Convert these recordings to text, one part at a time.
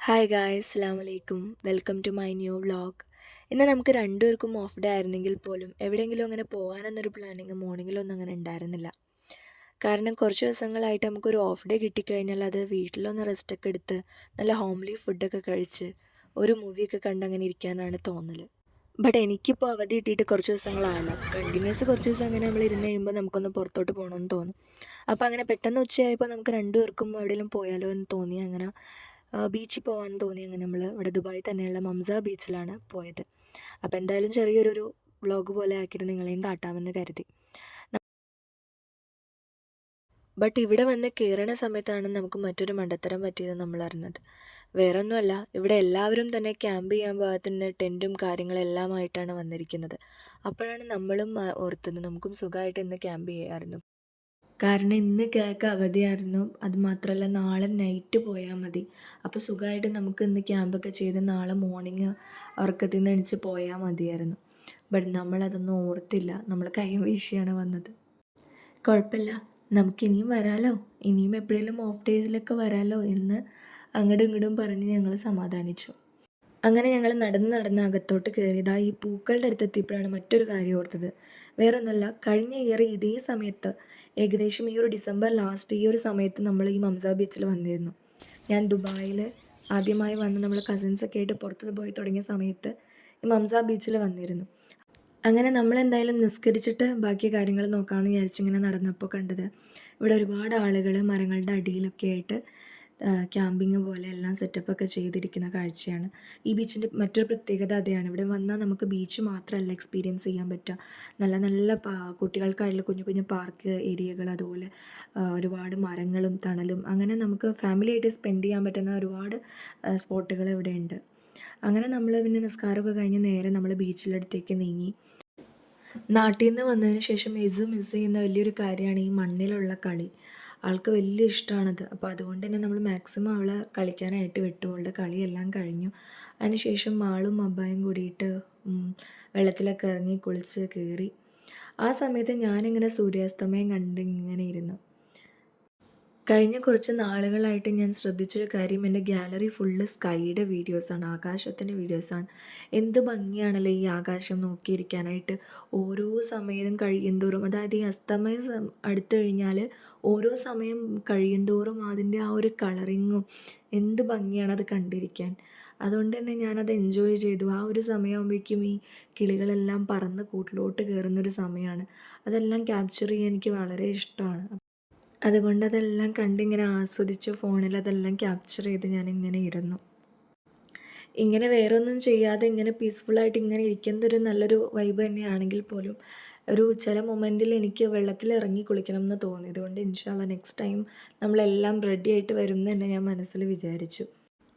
Hi guys, അസ്സലാമു അലൈക്കും. Welcome to my new vlog. ഇന്ന് നമുക്ക് രണ്ടുപേർക്കും ഓഫ് ഡേ ആയിരുന്നെങ്കിൽ പോലും എവിടെയെങ്കിലും അങ്ങനെ പോകാനെന്നൊരു പ്ലാനിങ് മോർണിംഗിലൊന്നും അങ്ങനെ ഉണ്ടായിരുന്നില്ല. കാരണം കുറച്ച് ദിവസങ്ങളായിട്ട് നമുക്കൊരു ഓഫ് ഡേ കിട്ടിക്കഴിഞ്ഞാൽ അത് വീട്ടിലൊന്ന് റെസ്റ്റൊക്കെ എടുത്ത് നല്ല ഹോംലി ഫുഡൊക്കെ കഴിച്ച് ഒരു മൂവിയൊക്കെ കണ്ട് അങ്ങനെ ഇരിക്കാനാണ് തോന്നൽ. ബട്ട് എനിക്കിപ്പോൾ അവധി കിട്ടിയിട്ട് കുറച്ച് ദിവസങ്ങളായല്ലോ. കണ്ടിന്യൂസ് കുറച്ച് ദിവസം അങ്ങനെ നമ്മൾ ഇരുന്ന് കഴിയുമ്പോൾ നമുക്കൊന്ന് പുറത്തോട്ട് പോകണമെന്ന് തോന്നും. അപ്പോൾ അങ്ങനെ പെട്ടെന്ന് ഉച്ചയായപ്പോൾ നമുക്ക് രണ്ടുപേർക്കും എവിടെയെങ്കിലും പോയാലോ എന്ന് തോന്നി. അങ്ങനെ ബീച്ചിൽ പോകാൻ തോന്നി. അങ്ങനെ നമ്മൾ ഇവിടെ ദുബായിൽ തന്നെയുള്ള മംസ ബീച്ചിലാണ് പോയത്. അപ്പോൾ എന്തായാലും ചെറിയൊരു വ്ളോഗ് പോലെ ആക്കിയിട്ട് നിങ്ങളെയും കാട്ടാമെന്ന് കരുതി. ബട്ട് ഇവിടെ വന്ന് കയറണ സമയത്താണ് നമുക്ക് മറ്റൊരു മണ്ടത്തരം പറ്റിയത് നമ്മൾ അറിഞ്ഞത്. വേറൊന്നുമല്ല, ഇവിടെ എല്ലാവരും തന്നെ ക്യാമ്പ് ചെയ്യാൻ പാകത്തിന് ടെൻറ്റും കാര്യങ്ങളെല്ലാമായിട്ടാണ് വന്നിരിക്കുന്നത്. അപ്പോഴാണ് നമ്മളും ഓർത്തത് നമുക്കും സുഖമായിട്ട് ഇന്ന് ക്യാമ്പ് ചെയ്യാമായിരുന്നു. കാരണം ഇന്ന് കേക്ക് അവധിയായിരുന്നു. അതുമാത്രമല്ല നാളെ നൈറ്റ് പോയാൽ മതി. അപ്പോൾ സുഖമായിട്ട് നമുക്ക് ഇന്ന് ക്യാമ്പൊക്കെ ചെയ്ത് നാളെ മോർണിംഗ് ഉറക്കത്തിൽ നിന്ന് എണീച്ച് പോയാൽ മതിയായിരുന്നു. ബട്ട് നമ്മളതൊന്നും ഓർത്തില്ല. നമ്മൾ കൈയും വീശിയാണ് വന്നത്. കുഴപ്പമില്ല, നമുക്കിനിയും വരാമല്ലോ, ഇനിയും എപ്പോഴേലും ഓഫ് ഡേയ്സിലൊക്കെ വരാമല്ലോ എന്ന് അങ്ങോട്ടും ഇങ്ങോട്ടും പറഞ്ഞ് ഞങ്ങൾ സമാധാനിച്ചു. അങ്ങനെ ഞങ്ങൾ നടന്ന് അകത്തോട്ട് കയറിയതാ. ഈ പൂക്കളുടെ അടുത്തെത്തിയപ്പോഴാണ് മറ്റൊരു കാര്യം ഓർത്തത്. വേറൊന്നുമല്ല, കഴിഞ്ഞ ഇയർ ഇതേ സമയത്ത് ഏകദേശം ഈ ഒരു ഡിസംബർ ലാസ്റ്റ് ഈ ഒരു സമയത്ത് നമ്മൾ ഈ മംസ ബീച്ചിൽ വന്നിരുന്നു. ഞാൻ ദുബായിൽ ആദ്യമായി വന്ന് നമ്മൾ കസിൻസൊക്കെ ആയിട്ട് പുറത്ത് പോയി തുടങ്ങിയ സമയത്ത് ഈ മംസ ബീച്ചിൽ വന്നിരുന്നു. അങ്ങനെ നമ്മളെന്തായാലും നിസ്കരിച്ചിട്ട് ബാക്കി കാര്യങ്ങൾ നോക്കാമെന്ന് വിചാരിച്ചിങ്ങനെ നടന്നപ്പോൾ കണ്ടത് ഇവിടെ ഒരുപാട് ആളുകൾ മരങ്ങളുടെ അടിയിലൊക്കെ ആയിട്ട് ക്യാമ്പിങ് പോലെ എല്ലാം സെറ്റപ്പൊക്കെ ചെയ്തിരിക്കുന്ന കാഴ്ചയാണ്. ഈ ബീച്ചിൻ്റെ മറ്റൊരു പ്രത്യേകത അതെയാണ്. ഇവിടെ വന്നാൽ നമുക്ക് ബീച്ച് മാത്രമല്ല എക്സ്പീരിയൻസ് ചെയ്യാൻ പറ്റുക, നല്ല നല്ല കുട്ടികൾക്കായിട്ടുള്ള കുഞ്ഞു കുഞ്ഞു പാർക്ക് ഏരിയകൾ, അതുപോലെ ഒരുപാട് മരങ്ങളും തണലും, അങ്ങനെ നമുക്ക് ഫാമിലി ആയിട്ട് സ്പെൻഡ് ചെയ്യാൻ പറ്റുന്ന ഒരുപാട് സ്പോട്ടുകൾ ഇവിടെ ഉണ്ട്. അങ്ങനെ നമ്മൾ പിന്നെ നിസ്കാരമൊക്കെ കഴിഞ്ഞ് നേരെ നമ്മൾ ബീച്ചിലടുത്തേക്ക് നീങ്ങി. നാട്ടിൽ നിന്ന് വന്നതിന് ശേഷം മിസ് ചെയ്യുന്ന വലിയൊരു കാര്യമാണ് ഈ മണ്ണിലുള്ള കളി. ആൾക്ക് വലിയ ഇഷ്ടമാണത്. അപ്പോൾ അതുകൊണ്ട് തന്നെ നമ്മൾ മാക്സിമം അവളെ കളിക്കാനായിട്ട് വിട്ടു. അവളുടെ കളിയെല്ലാം കഴിഞ്ഞു. അതിനുശേഷം ആളും അബ്ബായും കൂടിയിട്ട് വെള്ളത്തിലൊക്കെ ഇറങ്ങി കുളിച്ച് കയറി. ആ സമയത്ത് ഞാനിങ്ങനെ സൂര്യാസ്തമയം കണ്ട് ഇങ്ങനെ ഇരുന്നു. കഴിഞ്ഞ കുറച്ച് നാളുകളായിട്ട് ഞാൻ ശ്രദ്ധിച്ചൊരു കാര്യം, എൻ്റെ ഗാലറി ഫുള്ള് സ്കൈയുടെ വീഡിയോസാണ്, ആകാശത്തിൻ്റെ വീഡിയോസാണ്. എന്ത് ഭംഗിയാണല്ലോ ഈ ആകാശം നോക്കിയിരിക്കാനായിട്ട്. ഓരോ സമയം കഴിയുന്തോറും, അതായത് ഈ അസ്തമയം അടുത്തു കഴിഞ്ഞാൽ ഓരോ സമയം കഴിയുന്തോറും അതിൻ്റെ ആ ഒരു കളറിങ്ങും എന്ത് ഭംഗിയാണ് അത് കണ്ടിരിക്കാൻ. അതുകൊണ്ട് തന്നെ ഞാനത് എൻജോയ് ചെയ്തു. ആ ഒരു സമയമാകുമ്പോഴേക്കും ഈ കിളികളെല്ലാം പറന്ന് കൂട്ടിലോട്ട് കയറുന്നൊരു സമയമാണ്. അതെല്ലാം ക്യാപ്ചർ ചെയ്യാൻ എനിക്ക് വളരെ ഇഷ്ടമാണ്. അതുകൊണ്ട് അതെല്ലാം കണ്ടിങ്ങനെ ആസ്വദിച്ച് ഫോണിൽ അതെല്ലാം ക്യാപ്ചർ ചെയ്ത് ഞാനിങ്ങനെ ഇരുന്നു. ഇങ്ങനെ വേറൊന്നും ചെയ്യാതെ ഇങ്ങനെ പീസ്ഫുള്ളായിട്ട് ഇങ്ങനെ ഇരിക്കുന്നതൊരു നല്ലൊരു വൈബ് തന്നെയാണെങ്കിൽ പോലും ഒരു ചില മൊമെൻറ്റിൽ എനിക്ക് വെള്ളത്തിൽ ഇറങ്ങി കുളിക്കണം എന്ന് തോന്നി. അതുകൊണ്ട് ഇൻഷാ അല്ലാ നെക്സ്റ്റ് ടൈം നമ്മളെല്ലാം റെഡി ആയിട്ട് വരും എന്ന് തന്നെ ഞാൻ മനസ്സിൽ വിചാരിച്ചു.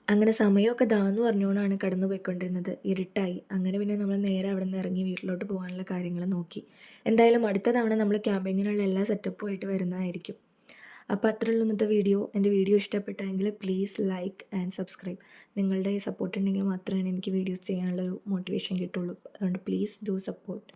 അങ്ങനെ സമയമൊക്കെ ദാന്ന് പറഞ്ഞുകൊണ്ടാണ് കടന്നു പോയിക്കൊണ്ടിരുന്നത്. ഇരുട്ടായി. അങ്ങനെ പിന്നെ നമ്മൾ നേരെ അവിടെ നിന്ന് ഇറങ്ങി വീട്ടിലോട്ട് പോകാനുള്ള കാര്യങ്ങൾ നോക്കി. എന്തായാലും അടുത്ത തവണ നമ്മൾ ക്യാമ്പിങ്ങിനുള്ള എല്ലാ സെറ്റപ്പും ആയിട്ട് വരുന്നതായിരിക്കും. അപ്പോൾ അത്രയുള്ള ഇന്നത്തെ വീഡിയോ. എൻ്റെ വീഡിയോ ഇഷ്ടപ്പെട്ടെങ്കിൽ പ്ലീസ് ലൈക്ക് ആൻഡ് സബ്സ്ക്രൈബ്. നിങ്ങളുടെ സപ്പോർട്ട് ഉണ്ടെങ്കിൽ മാത്രമേ എനിക്ക് വീഡിയോസ് ചെയ്യാനുള്ളൊരു മോട്ടിവേഷൻ കിട്ടുള്ളൂ. അതുകൊണ്ട് പ്ലീസ് ഡു സപ്പോർട്ട്.